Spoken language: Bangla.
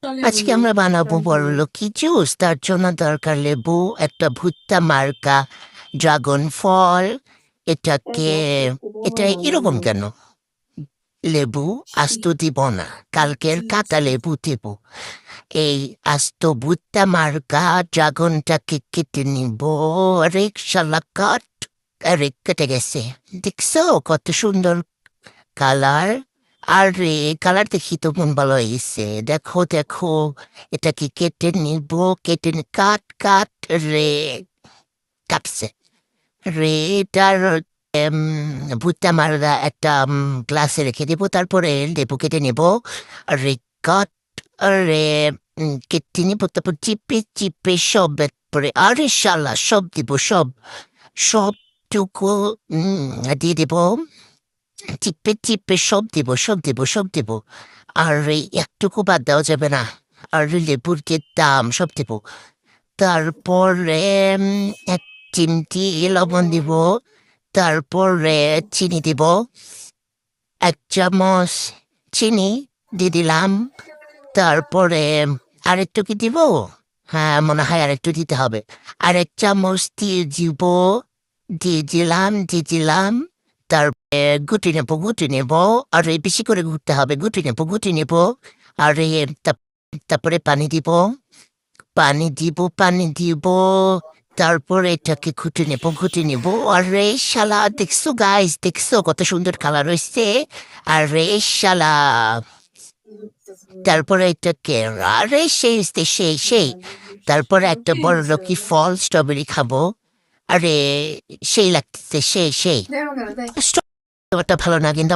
আজকে আমরা বানাবো বড়লোকি জুস। তার জন্য দরকার লেবু, একটা ভুট্টা মার্কা ড্রাগন ফল। এটাকে এটা এরকম কেন? লেবু আস্ত দিব না, কালকের কাটা লেবু দেব। এই আস্ত ভুট্টা মার্কা ড্রাগনটাকে কেটে নিব। আরে শালা কাট! আরে কেটে গেছে। দেখছো কত সুন্দর কালার? আরে কালার দেখি তো মন ভালো হয়েছে। দেখো দেখো, এটাকে কেটে নিব। কাট কাট। রে কাটছে। রে এটার ভুট্টা মারা একটা গ্লাসে রেখে দেবো, তারপরে লেবু কেটে নেব। রে কাট। আরে কেটে নিব, তারপর চিপে চিপে সব পরে আরে শালা সব দিব, সবটুকু দিয়ে দেব। চিপে চিপে সব দিব। আর এই একটুকু বাদ দেওয়া যাবে না। আর লেবুর যে দাম সব দিব। তারপরে এক চিমটি লবণ দিব। তারপরে চিনি দিব, 1 চামচ চিনি দিয়ে দিলাম। তারপরে আরেকটু কি দিব? হ্যাঁ, মনে হয় আরেকটু দিতে হবে। 1 চামচ দিয়ে দিব। দিয়ে দিলাম। তারপরে গুটি নেব। আর এই বেশি করে ঘুরতে হবে, গুটি নেব। আর তারপরে পানি দিব। তারপরে এটাকে ঘুটে নেব। আরে শালা দেখছো গাইস, দেখছো কত সুন্দর কালার হয়েছে? আরে শালা তারপরে এটাকে আরে সেই তারপরে একটা বড় লোকি ফল স্ট্রবেরি খাবো। আরে সেই লাগতেছে, সেই স্ট্রবেরিটা ভালো না কিন্তু